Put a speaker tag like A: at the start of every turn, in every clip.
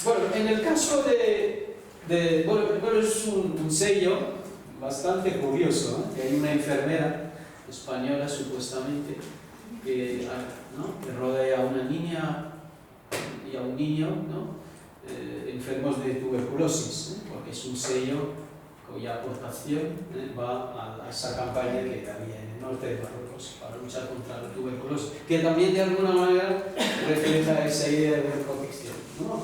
A: Bueno, en el caso bueno, es un sello bastante curioso, ¿no? Que hay una enfermera española, supuestamente, que rodea a una niña y a un niño, ¿no? Enfermos de tuberculosis, porque es un sello cuya aportación va a esa campaña que había en el norte de Marruecos para luchar contra la tuberculosis, que también de alguna manera refleja esa idea de protección, ¿no?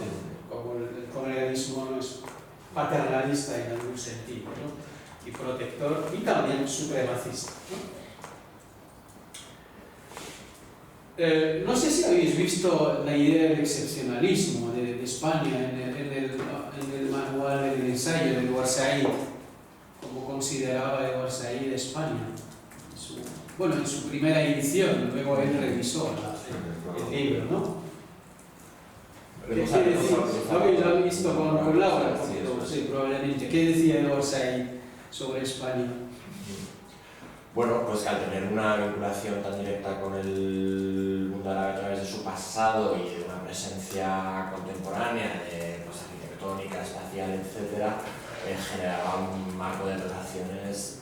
A: Como el colonialismo no es paternalista en algún sentido, ¿no? Y protector y también supremacista, ¿no? No sé si habéis visto la idea del excepcionalismo de España en el manual, en el ensayo de Edward Said, como consideraba Edward Said de España. En su primera edición, luego él revisó el libro, ¿no? ¿Qué decía? Lo han visto con Laura, sí, probablemente. ¿Qué decía Edward Said sobre España?
B: Bueno, pues que al tener una vinculación tan directa con el mundo árabe a través de su pasado y de una presencia contemporánea de arquitectónica, espacial, etc., generaba un marco de relaciones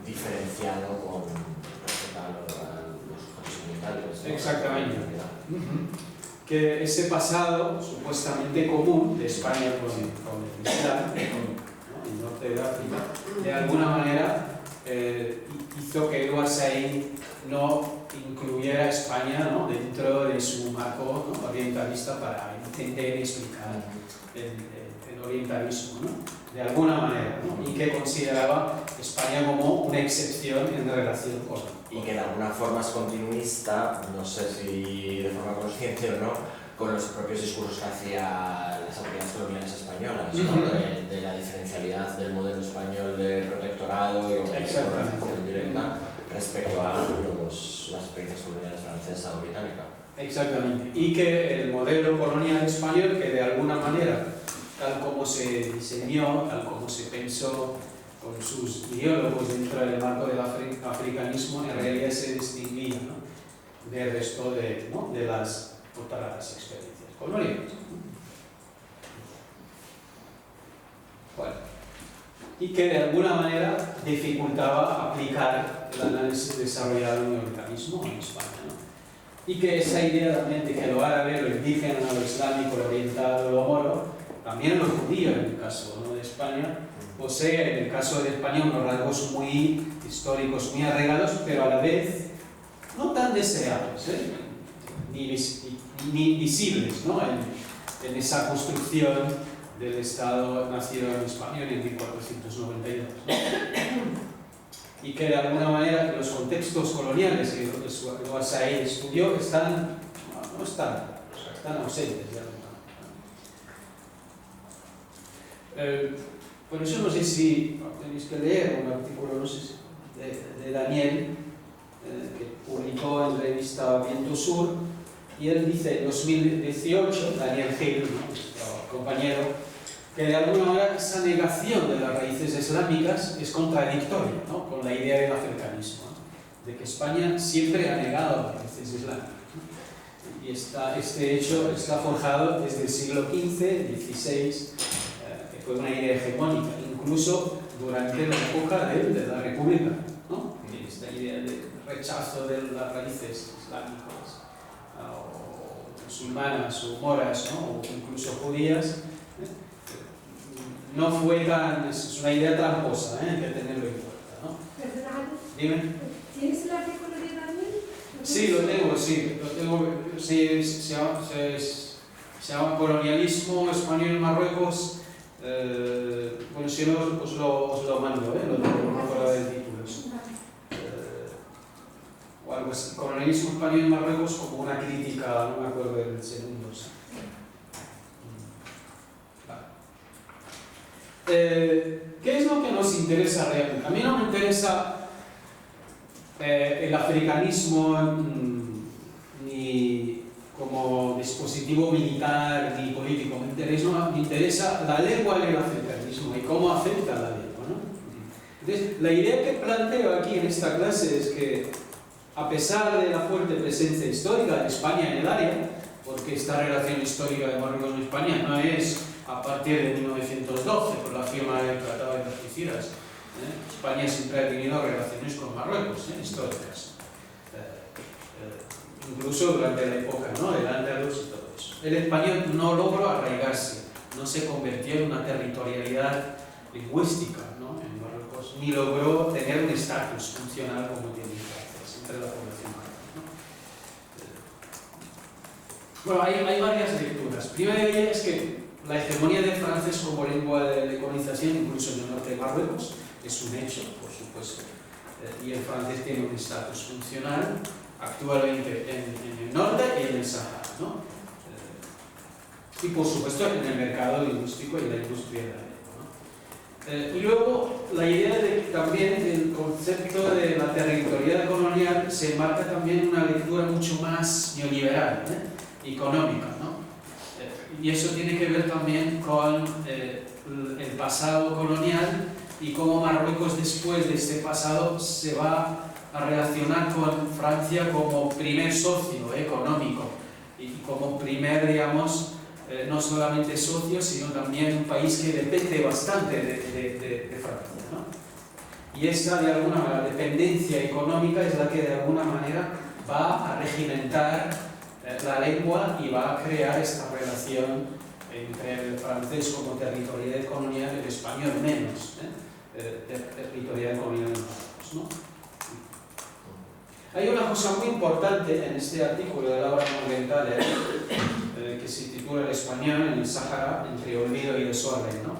B: diferenciado con respecto a los sujetos unitarios.
A: Exactamente. Que ese pasado supuestamente común de España con el Islam, el norte de África, de alguna manera hizo que Edward Said no incluyera a España, ¿no?, dentro de su marco, ¿no?, orientalista para entender y explicar el orientalismo, ¿no?, de alguna manera, ¿no?, y que consideraba España como una excepción en relación con...
B: Y que de alguna forma es continuista, no sé si de forma consciente o no, con los propios discursos que hacía las autoridades coloniales españolas, ¿no? de la diferencialidad del modelo español de protectorado y organización directa respecto a las experiencias coloniales francesa o británica.
A: Exactamente. Y que el modelo colonial español, que de alguna manera, tal como se diseñó, tal como se pensó con sus ideólogos dentro del marco del africanismo, en realidad se distinguía, ¿no?, del resto de las otras experiencias coloniales. Bueno, y que de alguna manera dificultaba aplicar el análisis desarrollado en el orientalismo en España, ¿no? Y que esa idea también de que lo árabe, lo indígena, lo islámico, lo oriental, lo moro, también lo judío en el caso, ¿no?, de España, posee en el caso de España unos rasgos muy históricos, muy arraigados, pero a la vez no tan deseables, ni visibles, ¿no?, en esa construcción del Estado-Nación español en 1492, ¿no? Y que de alguna manera los contextos coloniales que Edward Said estudió no están ausentes de alguna manera. Por eso no sé si tenéis que leer un artículo, no sé si, de Daniel, que publicó en la revista Viento Sur, y él dice en 2018, Daniel Gil, nuestro compañero, que de alguna manera esa negación de las raíces islámicas es contradictoria, ¿no?, con la idea del africanismo, ¿no?, de que España siempre ha negado las raíces islámicas, ¿no? Y este hecho está forjado desde el siglo XV, XVI, que fue una idea hegemónica, incluso durante la época de la República, ¿no?, esta idea de rechazo de las raíces islámicas, o musulmanas, o moras, ¿no?, o incluso judías, no fue tan... es una idea tramposa, hay que tenerlo en cuenta, ¿no?
C: Perdona,
A: Dime.
C: ¿tienes el artículo de Daniel?
A: Sí, lo tengo, sí, se llama Colonialismo Español en Marruecos. Bueno, si no, os lo mando, lo tengo, no me acuerdo del título. O algo así, Colonialismo Español en Marruecos como una crítica, no me acuerdo del segundo. ¿Sí? ¿Qué es lo que nos interesa realmente? A mí no me interesa el africanismo ni como dispositivo militar ni político, me interesa la lengua y el africanismo y cómo afecta la lengua, ¿no? Entonces, la idea que planteo aquí en esta clase es que, a pesar de la fuerte presencia histórica de España en el área, porque esta relación histórica de Marruecos con España no es a partir de 1912, por la firma del Tratado de Algeciras. España siempre ha tenido relaciones con Marruecos, históricas, incluso durante la época, ¿no?, del Andalus y todo eso. El español no logró arraigarse, no se convirtió en una territorialidad lingüística, ¿no?, en Marruecos, ni logró tener un estatus funcional como tiene Francia, entre la población marroquí, ¿no? Bueno, hay varias lecturas. Primera de ellas es que la hegemonía del francés como lengua de colonización, incluso en el norte de Marruecos, es un hecho, por supuesto, y el francés tiene un estatus funcional actualmente en el norte y en el Sahara, ¿no? Y por supuesto en el mercado lingüístico y la industria de la lengua, ¿no? Y luego la idea de también el concepto de la territorialidad colonial se marca también una lectura mucho más neoliberal, económica, ¿no? Y eso tiene que ver también con el pasado colonial y cómo Marruecos después de este pasado se va a relacionar con Francia como primer socio económico y como primer, digamos, no solamente socio, sino también un país que depende bastante de Francia, ¿no? Y esa, de alguna manera, dependencia económica es la que de alguna manera va a regimentar la lengua y va a crear esta relación entre el francés como territorialidad colonial y el español menos, territorialidad colonial en Marruecos, ¿no? Hay una cosa muy importante en este artículo de Laura Morgenthaler que se titula El español en el Sahara entre olvido y desorden, ¿no?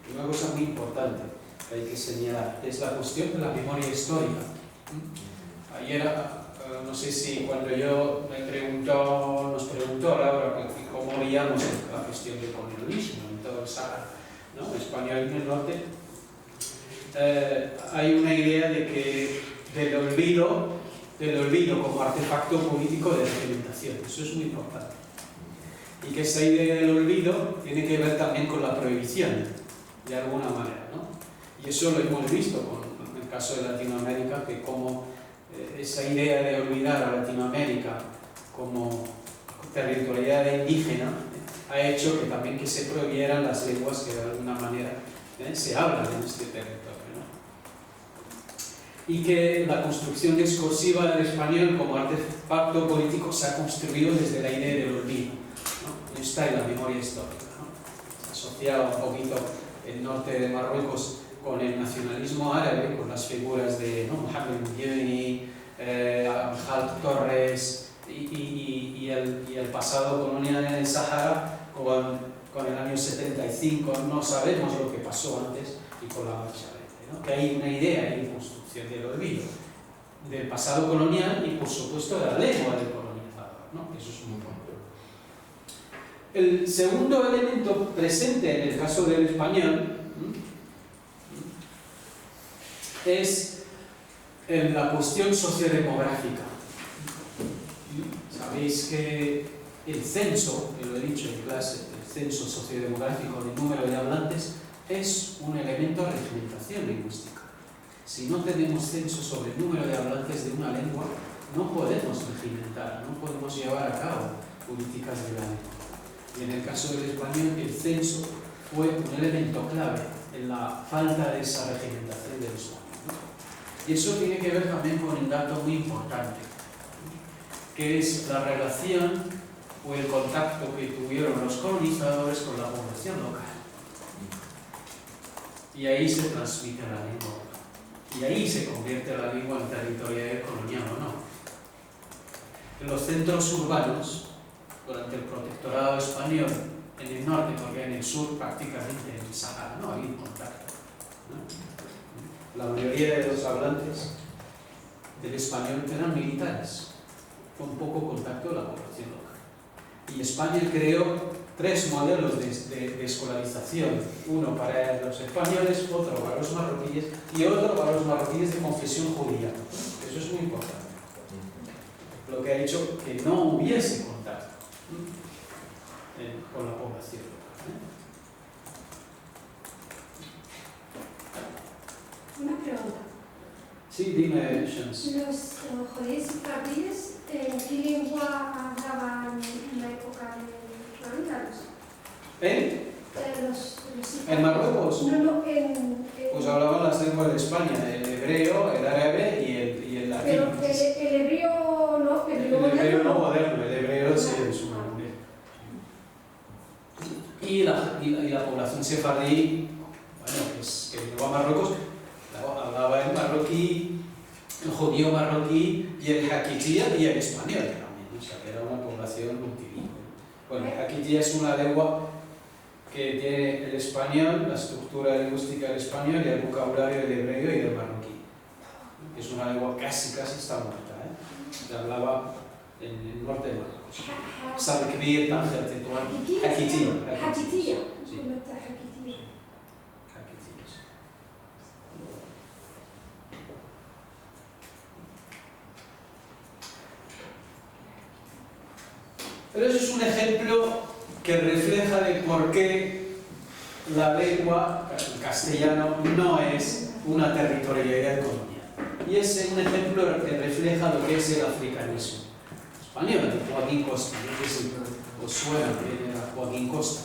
A: Y una cosa muy importante que hay que señalar es la cuestión de la memoria histórica. Ayer, no sé si cuando yo nos preguntó Laura cómo veíamos la cuestión del colonialismo en todo el Sahara, ¿no?, España y el norte, hay una idea de que del olvido como artefacto político de regimentación. Eso es muy importante. Y que esa idea del olvido tiene que ver también con la prohibición, de alguna manera, ¿no? Y eso lo hemos visto en el caso de Latinoamérica, que como esa idea de olvidar a Latinoamérica como territorialidad indígena ha hecho que también que se prohibieran las lenguas que de alguna manera se hablan en este territorio, ¿no? Y que la construcción discursiva del español como artefacto político se ha construido desde la idea del olvido, ¿no? Y está en la memoria histórica, ¿no? Asociado un poquito el norte de Marruecos con el nacionalismo árabe, con las figuras de, ¿no?, Mohamed Yemeni, Khaled Torres y el pasado colonial en el Sahara con el año 75, no sabemos lo que pasó antes, y con la marcha verde, ¿no? Que hay una idea de construcción del olvido, del pasado colonial y por supuesto de la lengua del colonizador, ¿no? Eso es muy importante. El segundo elemento presente en el caso del español es la cuestión sociodemográfica. Sabéis que el censo, que lo he dicho en clase, el censo sociodemográfico del número de hablantes es un elemento de regimentación lingüística. Si no tenemos censo sobre el número de hablantes de una lengua, no podemos regimentar, no podemos llevar a cabo políticas de la lengua. Y en el caso del español, el censo fue un elemento clave en la falta de esa regimentación del español, ¿no? Y eso tiene que ver también con un dato muy importante, que es la relación o el contacto que tuvieron los colonizadores con la población local. Y ahí se transmite la lengua. Y ahí se convierte la lengua en territorial colonial o no. En los centros urbanos, durante el protectorado español, en el norte, porque en el sur prácticamente en el Sahara no había contacto, ¿no? La mayoría de los hablantes del español eran militares, con poco contacto de la población local. Y España creó 3 modelos de escolarización, uno para los españoles, otro para los marroquíes y otro para los marroquíes de confesión judía. Eso es muy importante. Lo que ha hecho que no hubiese contacto con la población local.
C: Una pregunta.
A: Sí, dime, Shams.
C: Los judíos y cardíes, ¿qué lengua hablaban en la época
A: ¿En Marruecos?
C: No,
A: Pues hablaban las lenguas de España, el hebreo, el árabe y el latín.
C: Pero el hebreo no, el hebreo
A: no moderno, el hebreo sí es un nombre. Y la población sefardí, bueno, pues que llegó a Marruecos, hablaba el marroquí, el judío marroquí y el jaquitía y el español también, o sea que era una población multilingüe. Bueno, el jaquitía es una lengua que tiene el español, la estructura lingüística del español y el vocabulario del hebreo y del marroquí. Es una lengua casi está muerta, se hablaba en el norte de Marruecos. Sarkbir, Tanger, Tetuán, Jaquitía.
C: Jaquitía.
A: Sí.
C: Jaquitía.
A: Pero eso es un ejemplo que refleja de por qué la lengua, el castellano, no es una territorialidad colonial. Y es un ejemplo que refleja lo que es el africanismo español, de Joaquín Costa. No sé si os suena que era Joaquín Costa,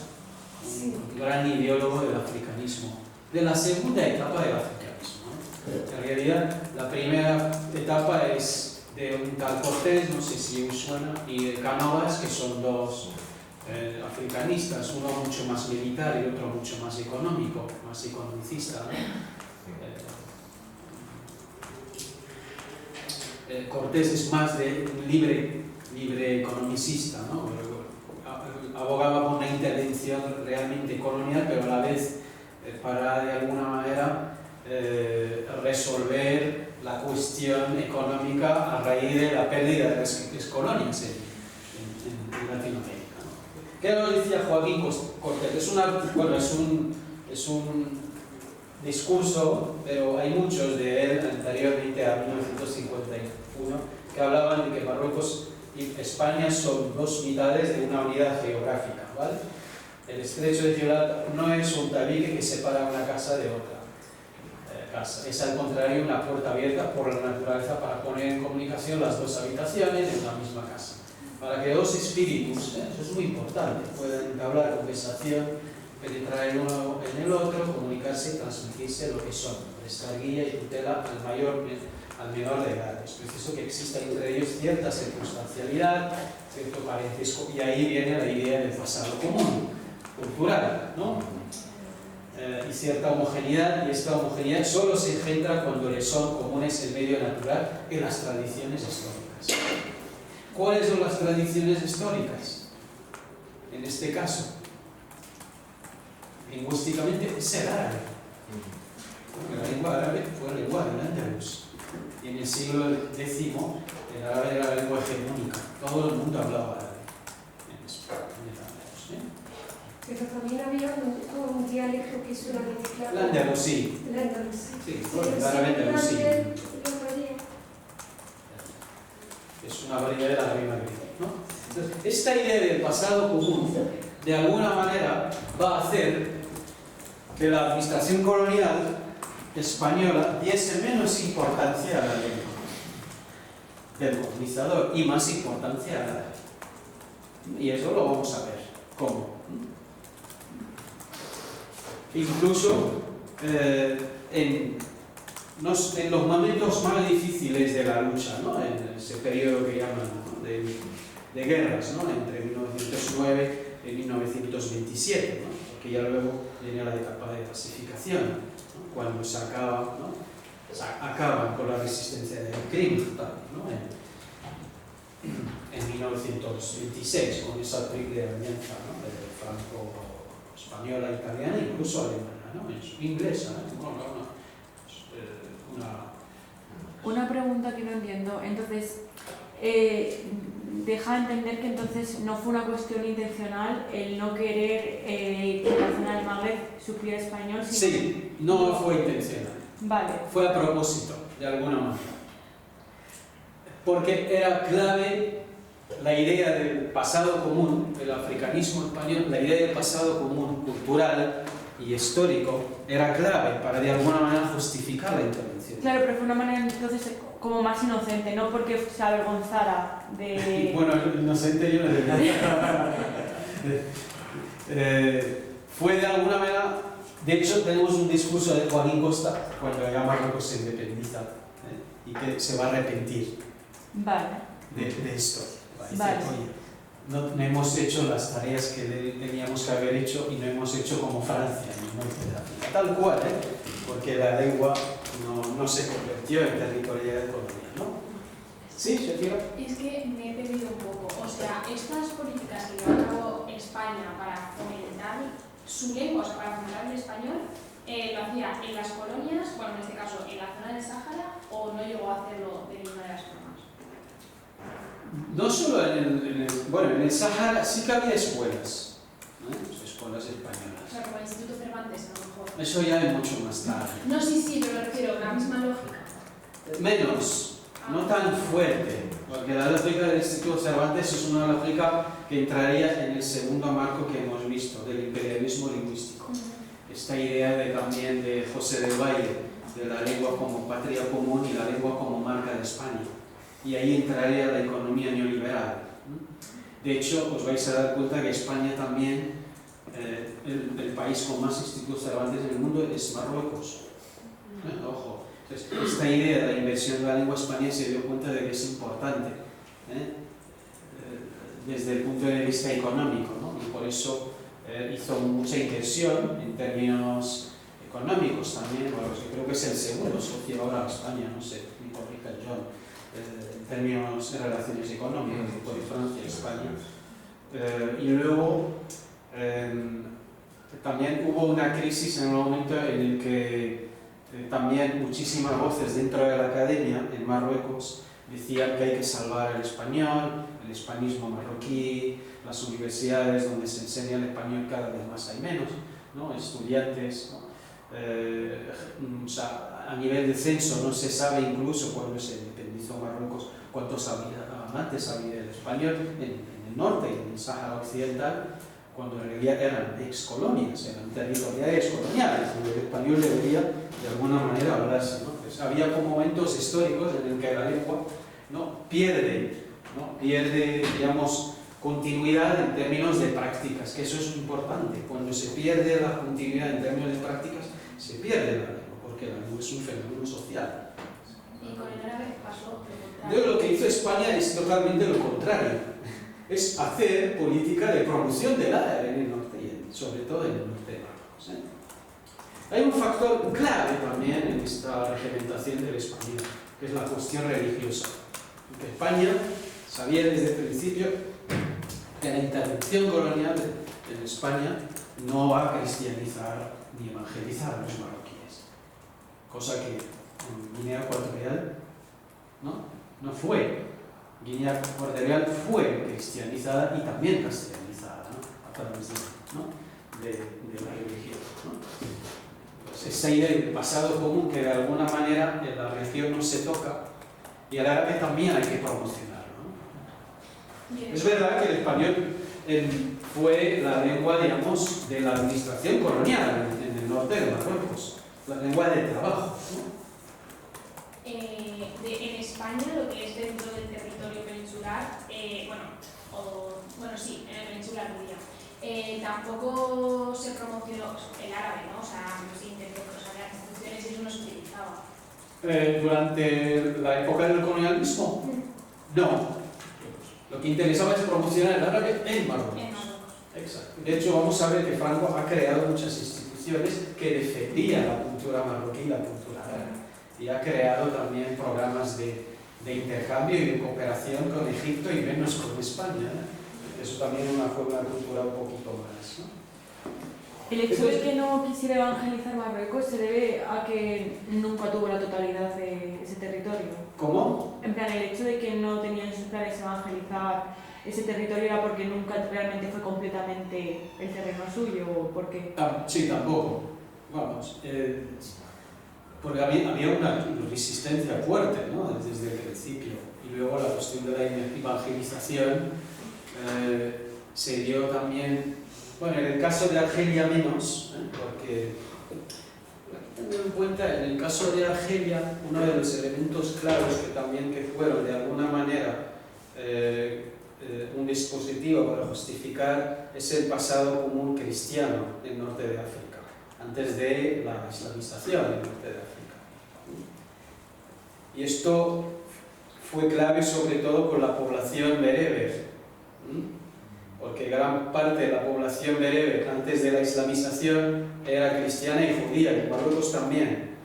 A: un gran ideólogo del africanismo, de la segunda etapa del africanismo. En realidad, la primera etapa es de un tal Cortés, no sé si os suena, y de Cánovas, que son dos africanistas, uno mucho más militar y otro mucho más económico, más economicista, ¿no? Cortés es más de libre economicista, ¿no? Abogaba por una intervención realmente colonial, pero a la vez para de alguna manera resolver la cuestión económica a raíz de la pérdida de las colonias en Latinoamérica, ¿no? ¿Qué nos decía Joaquín Cortés? Es un discurso, pero hay muchos de él anteriormente a 1951 que hablaban de que Marruecos y España son dos mitades de una unidad geográfica, ¿vale? El estrecho de Gibraltar no es un tabique que separa una casa de otra casa, es al contrario una puerta abierta por la naturaleza para poner en comunicación las dos habitaciones de una misma casa, para que dos espíritus, eso es muy importante, puedan entablar conversación, penetrar el uno en el otro, comunicarse y transmitirse lo que son, prestar guía y tutela al menor de edad. Es preciso que exista entre ellos cierta circunstancialidad, cierto parentesco, y ahí viene la idea del pasado común, cultural, ¿no? Y cierta homogeneidad, y esta homogeneidad solo se engendra cuando le son comunes el medio natural y las tradiciones históricas. ¿Cuáles son las tradiciones históricas? En este caso, lingüísticamente es el árabe. Porque la lengua árabe fue la lengua del Andalus. Y en el siglo X el árabe era la lengua hegemónica. Todo el mundo hablaba árabe en España, en el Andalus.
C: Pero también había un dialecto que es una mezcla.
A: El andalusí.
C: El andalusí.
A: Sí, el árabe andalusí. Es una variedad del árabe magrebí, ¿no? Entonces, esta idea del pasado común, de alguna manera, va a hacer que la administración colonial española diese menos importancia a la lengua del colonizador y más importancia a la lengua. Y eso lo vamos a ver. ¿Cómo? Incluso en los momentos más difíciles de la lucha, ¿no? En ese periodo que llaman, ¿no? de guerras, ¿no? Entre 1909 y 1927, ¿no? Porque ya luego viene la etapa de pacificación, ¿no? Cuando se acaba, ¿no? Acaban con la resistencia del crimen, ¿no? En 1926, con esa triple alianza, ¿no? De franco-española, italiana e incluso alemana, ¿no? Inglesa, ¿no?
D: Una pregunta que no entiendo. Entonces, deja entender que entonces no fue una cuestión intencional el no querer que la zona del Magreb supiera español. Sino
A: sí, no fue intencional.
D: Vale.
A: Fue a propósito, de alguna manera. Porque era clave la idea del pasado común, del africanismo español, la idea del pasado común cultural y histórico era clave para de alguna manera justificar la intervención.
D: Claro, pero fue una manera entonces como más inocente, no porque se avergonzara de...
A: Bueno, inocente yo no diría. fue de alguna manera, de hecho tenemos un discurso de Joaquín Costa cuando ya Marruecos se independiza, y que se va a arrepentir
D: Vale.
A: de esto. Dice,
D: Vale.
A: oye, no hemos hecho las tareas que teníamos que haber hecho y no hemos hecho como Francia en el norte de África. Tal cual, porque la lengua no se convirtió en territorialidad colonial, ¿no? ¿Sí, Shakira?
E: Es que me he perdido un poco. O sea, estas políticas que lleva a cabo España para fomentar su lengua, o sea, para fomentar el español, ¿lo hacía en las colonias, bueno, en este caso en la zona del Sáhara, o no llegó a hacerlo de ninguna de las formas?
A: No solo en el Sáhara sí que había escuelas, escuelas
E: O
A: españolas.
E: sea, como el Instituto Cervantes, a lo mejor.
A: Eso ya es mucho más tarde.
E: No, sí, pero me refiero a la misma lógica.
A: Menos, no tan fuerte, porque la lógica del Instituto Cervantes es una lógica que entraría en el segundo marco que hemos visto, del imperialismo lingüístico. Esta idea también de José del Valle, de la lengua como patria común y la lengua como marca de España. Y ahí entraría la economía neoliberal. De hecho, os vais a dar cuenta que España también, el país con más institutos Cervantes en el mundo es Marruecos. Ojo. Entonces, esta idea de la inversión de la lengua española se dio cuenta de que es importante desde el punto de vista económico, ¿no? Y por eso hizo mucha inversión en términos económicos también. Bueno, yo creo que es el segundo socio ahora de España, no sé, me corrija el John, en términos de relaciones económicas, después de Francia y España. Y luego también hubo una crisis en un momento en el que también muchísimas voces dentro de la academia en Marruecos decían que hay que salvar el español, el hispanismo marroquí, las universidades donde se enseña el español cada vez más hay menos, ¿no? Estudiantes, ¿no? O sea, a nivel de censo no se sabe incluso cuando se independizó Marruecos cuántos amantes había del español en el norte y en el Sáhara Occidental, cuando en realidad eran ex-colonias, eran territoriales coloniales, donde el español debería de alguna manera hablarse, ¿no? Pues había como momentos históricos en el que la lengua pierde, digamos, continuidad en términos de prácticas, que eso es importante. Cuando se pierde la continuidad en términos de prácticas, se pierde la lengua, porque la lengua es un fenómeno social.
E: Y con el árabe pasó lo contrario.
A: Entonces, lo que hizo España es totalmente lo contrario. Es hacer política de promoción del árabe en el norte, y sobre todo en el norte de Marruecos. Hay un factor clave también en esta regimentación del español, que es la cuestión religiosa. Porque España sabía desde el principio que la intervención colonial en España no va a cristianizar ni evangelizar a los marroquíes. Cosa que en Guinea Ecuatorial no fue. Guinea Ecuatorial fue cristianizada y también castellanizada, ¿no? A través de la religión, ¿no? Pues esa idea del pasado común que de alguna manera en la religión no se toca y el árabe también hay que promocionarlo, ¿no? Es verdad que el español fue la lengua, digamos, de la administración colonial en el norte de Marruecos, la lengua de trabajo, ¿no?
E: En España, lo que es dentro del territorio peninsular, en el peninsular tampoco se promocionó el árabe, ¿no? O sea, las instituciones eso no se utilizaba.
A: Durante la época del colonialismo, no. Lo que interesaba es promocionar el árabe en Marruecos.
E: En Marruecos.
A: Exacto. De hecho, vamos a ver que Franco ha creado muchas instituciones que defendían la cultura marroquí y la cultura árabe. Y ha creado también programas de intercambio y de cooperación con Egipto y menos con España, ¿eh? Eso también fue una cultura un poquito más, ¿no?
D: El hecho de que no quisiera evangelizar Marruecos se debe a que nunca tuvo la totalidad de ese territorio.
A: ¿Cómo?
D: En plan, el hecho de que no tenía en sus planes evangelizar ese territorio era porque nunca realmente fue completamente el terreno suyo, ¿o por qué?
A: Sí, tampoco. Vamos. Porque había una resistencia fuerte, ¿no? Desde el principio. Y luego la cuestión de la evangelización se dio también, bueno, en el caso de Argelia menos, porque teniendo en cuenta, en el caso de Argelia, uno de los elementos claros que fueron de alguna manera un dispositivo para justificar ese pasado común cristiano del norte de África, antes de la islamización del norte de África. Y esto fue clave sobre todo con la población bereber, porque gran parte de la población bereber antes de la islamización era cristiana y judía, y Marruecos también.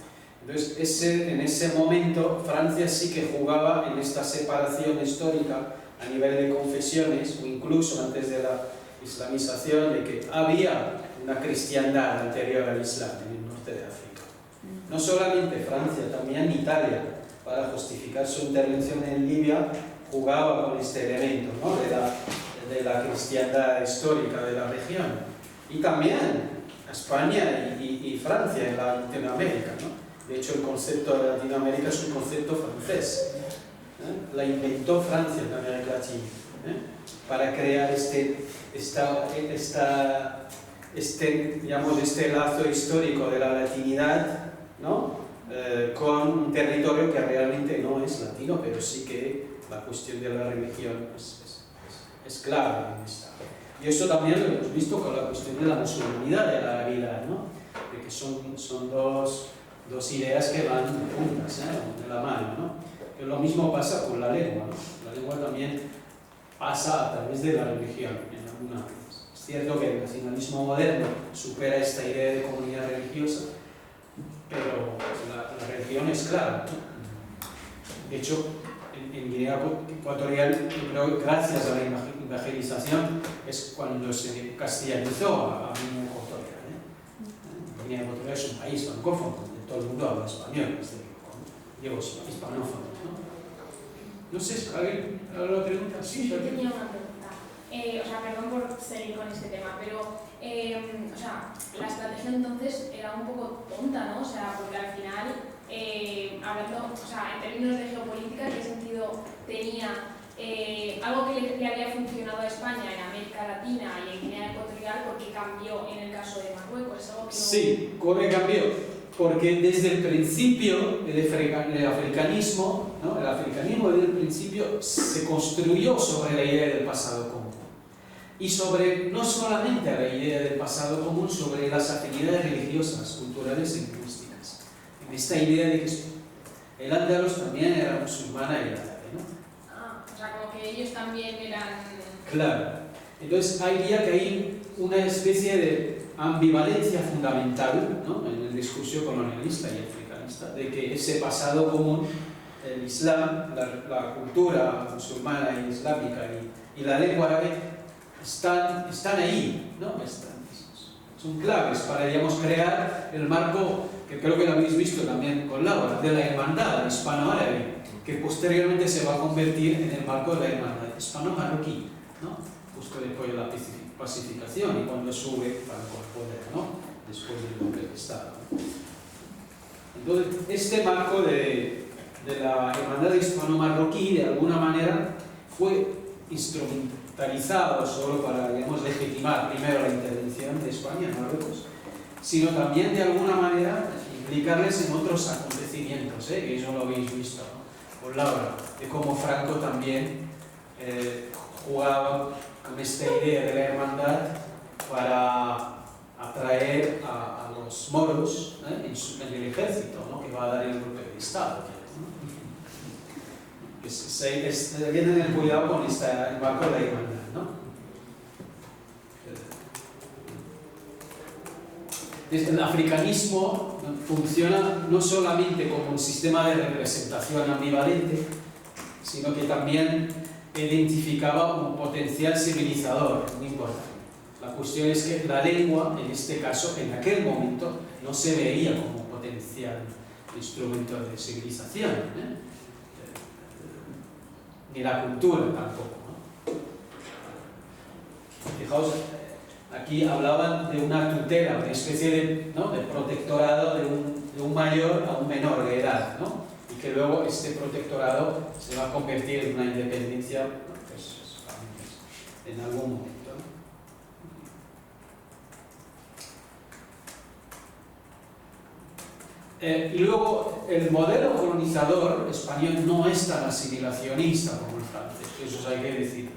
A: Entonces, en ese momento, Francia sí que jugaba en esta separación histórica a nivel de confesiones, o incluso antes de la islamización, de que había una cristiandad anterior al Islam en el norte de África. No solamente Francia, también Italia, para justificar su intervención en Libia, jugaba con este elemento, ¿no?, de la cristiandad histórica de la región. Y también España y Francia en la Latinoamérica, ¿no? De hecho, el concepto de Latinoamérica es un concepto francés. La inventó Francia en América Latina, para crear este lazo histórico de la latinidad, ¿no?, con un territorio que realmente no es latino, pero sí que la cuestión de la religión es clave en esta. Y eso también lo hemos visto con la cuestión de la musulmanidad, de la arabidad, ¿no?, de que son dos ideas que van juntas, de la mano, ¿no? Pero lo mismo pasa con la lengua, ¿no? La lengua también pasa a través de la religión, en alguna vez. Es cierto que el nacionalismo moderno supera esta idea de comunidad religiosa, pero la religión es clara, ¿no? De hecho, en Guinea Ecuatorial, yo creo que gracias a la evangelización es cuando se castellanizó a Guinea Ecuatorial, Guinea Ecuatorial es un país francófono, donde todo el mundo habla español, digo, hispanófono, ¿no? No sé, ¿alguien alguna pregunta? Sí,
E: yo tenía una pregunta. Perdón por seguir con este tema, pero la estrategia entonces era un poco tonta, ¿no? Porque al final, hablando, en términos de geopolítica, ¿qué sentido tenía algo que le había funcionado a España en América Latina y en Guinea Ecuatorial, porque cambió en el caso de Marruecos? ¿Algo que no...
A: Sí, ¿cómo cambió? Porque desde el principio el africanismo, ¿no?, el africanismo desde el principio se construyó sobre la idea del pasado común. Y sobre, no solamente la idea del pasado común, sobre las afinidades religiosas, culturales y lingüísticas. En esta idea de que el Andalus también era musulmana y árabe, ¿no?
E: Como que ellos también eran...
A: Claro. Entonces había que hay una especie de ambivalencia fundamental, ¿no?, en el discurso colonialista y africanista, de que ese pasado común, el Islam, la cultura musulmana y islámica y la lengua árabe, están ahí, ¿no? Son claves para, digamos, crear el marco, que creo que lo habéis visto también con Laura, de la hermandad hispano-árabe, que posteriormente se va a convertir en el marco de la hermandad hispano-marroquí, ¿no?, justo después de la pacificación y cuando sube Franco al poder, ¿no?, después del golpe de Estado. Entonces, este marco de la hermandad hispano-marroquí, de alguna manera, fue instrumentalizado solo para, digamos, legitimar primero la intervención de España en Marruecos, sino también de alguna manera implicarles en otros acontecimientos, que eso lo habéis visto, ¿no?, con Laura, de cómo Franco también jugaba con esta idea de la hermandad para atraer a los moros en el ejército, ¿no?, que va a dar el golpe de Estado, ¿no? Que se vienen el cuidado con el marco de la hermandad, ¿no? El africanismo funciona no solamente como un sistema de representación ambivalente, sino que también identificaba un potencial civilizador muy importante. La cuestión es que la lengua, en este caso, en aquel momento, no se veía como potencial instrumento de civilización, ni la cultura tampoco, ¿no? Fijaos, aquí hablaban de una tutela, una especie de protectorado de un mayor a un menor de edad, ¿no?, y que luego este protectorado se va a convertir en una independencia, pues, en algún momento, ¿no? Y luego el modelo colonizador español no es tan asimilacionista como el francés, eso hay que decir,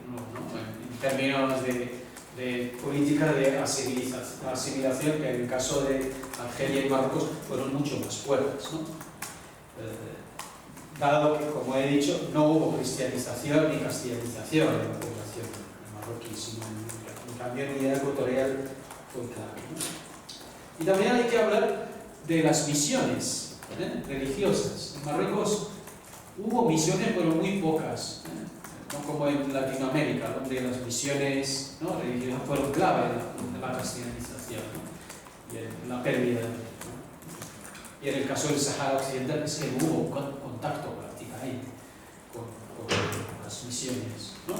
A: términos de política de asimilación, que en el caso de Argelia y Marruecos fueron mucho más fuertes, ¿no? Dado que, como he dicho, no hubo cristianización ni castellanización de la población marroquí, sino en cambio en Guinea Ecuatorial fue claro, ¿no? Y también hay que hablar de las misiones religiosas. En Marruecos hubo misiones, pero muy pocas, no como en Latinoamérica, donde las misiones, ¿no?, religiosas fueron clave en la castellanización, ¿no?, y en la pérdida, ¿no? Y en el caso del Sahara Occidental es que no hubo contacto prácticamente con las misiones, ¿no?,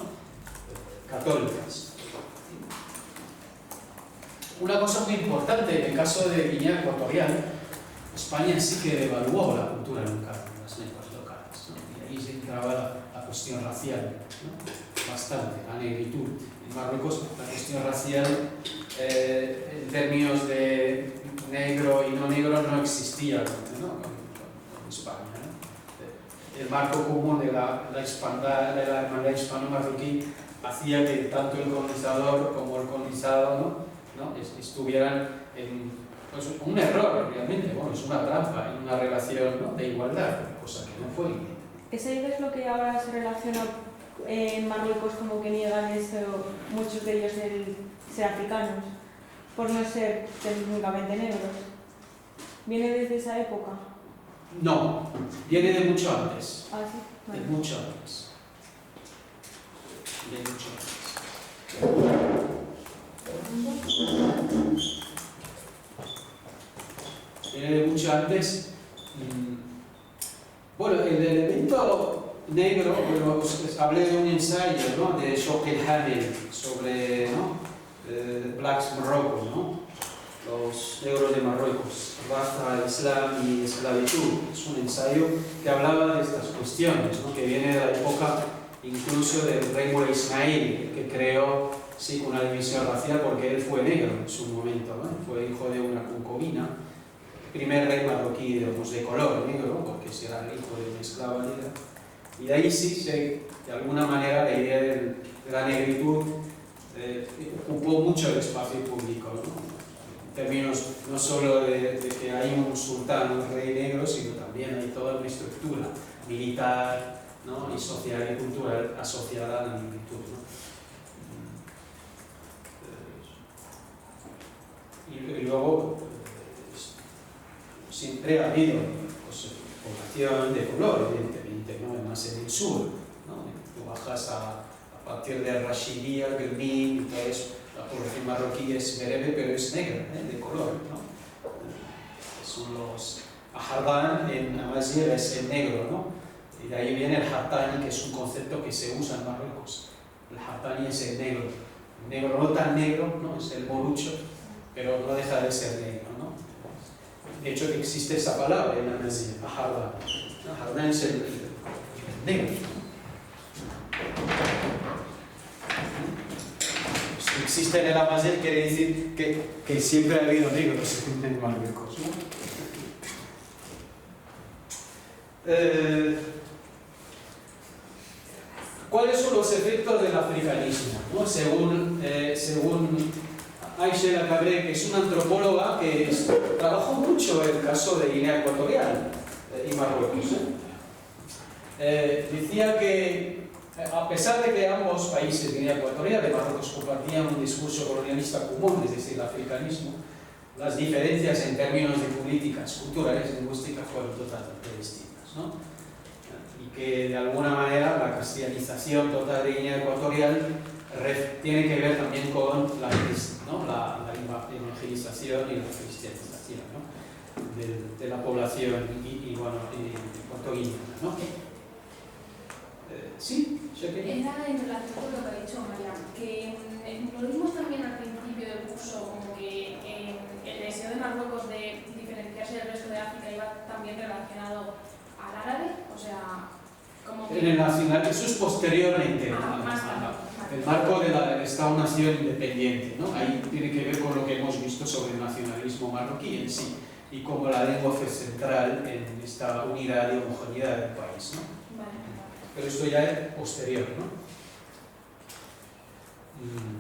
A: católicas. Una cosa muy importante en el caso de Guinea Ecuatorial, España sí que devaluó la cultura local, las lenguas locales, ¿no? Y ahí se entraba la cuestión racial, ¿no?, bastante, la negritud. En Marruecos la cuestión racial, en términos de negro y no negro, no existía, ¿no?, con España, ¿no? El marco común de la hermandad hispano-marroquí hacía que tanto el colonizador como el colonizado, ¿no?, estuvieran en, pues, un error realmente, bueno, es una trampa en una relación, ¿no?, de igualdad, cosa que no fue.
D: ¿Ese es lo que ahora se relaciona en Marruecos como que niegan eso, muchos de ellos, el ser africanos, por no ser técnicamente negros? ¿Viene desde esa época?
A: No, viene de mucho antes.
D: Ah, sí. Vale.
A: De mucho antes. De mucho antes. Viene de mucho antes. Bueno, el elemento negro, bueno, os hablé de un ensayo, ¿no?, de Schopenhauer sobre, ¿no?, Blacks Morocco, ¿no?, los negros de Marruecos, raza, islam y esclavitud. Es un ensayo que hablaba de estas cuestiones, ¿no?, que viene de la época incluso del rey Moulay Ismail, que creó, sí, una división racial porque él fue negro en su momento, ¿no?, fue hijo de una concubina, primer rey marroquí, digamos, de color negro, porque era el hijo de una esclava negra. Y de ahí sí, de alguna manera, la idea de la negritud ocupó mucho el espacio público, ¿no?, en términos no solo de que hay un sultán, un rey negro, sino también hay toda una estructura militar, ¿no?, y social y cultural asociada a la negritud, ¿no? Y luego siempre ha habido, pues, población de color, evidentemente, ¿no?, además en el sur, ¿no? Tú bajas a partir de Rashidiyya, Ghermim y todo eso, la población marroquí es berebe, pero es negra, de color, ¿no? Son los Ahardán, en Amazigh es el negro, ¿no? Y de ahí viene el Hattani, que es un concepto que se usa en Marruecos. El Hattani es el negro no tan negro, ¿no?, es el morucho, pero no deja de ser negro, ¿no? De hecho, existe esa palabra en Amazigh, Ahardán. Ahardán es el negro. Si existe en el Amazigh, quiere decir que siempre ha habido negros en Marruecos, ¿no? ¿Cuáles son los efectos del africanismo, ¿no? Según Aïcha Lacabre, que es una antropóloga que trabajó mucho el caso de Guinea Ecuatorial y Marruecos, decía que a pesar de que ambos países, Guinea Ecuatorial y Marruecos, compartían un discurso colonialista común, es decir, el africanismo, las diferencias en términos de políticas culturales y lingüísticas fueron totalmente distintas, ¿no? Y que de alguna manera la castellanización total de Guinea Ecuatorial tiene que ver también con la evangelización y la cristianización, ¿no?, de la población ecuatoriana, ¿no? Sí, Jacqueline.
E: Era en relación con lo que ha dicho Mariam, que lo vimos también al principio del curso, como que el deseo de Marruecos de diferenciarse del resto de África iba también relacionado al árabe, o sea, como que...
A: En el nacional, eso es posteriormente, el marco del Estado-Nación independiente, ¿no? Ahí tiene que ver con lo que hemos visto sobre el nacionalismo marroquí en sí, y como la lengua fue central en esta unidad y homogeneidad del país, ¿no? Pero esto ya es posterior, ¿no? Y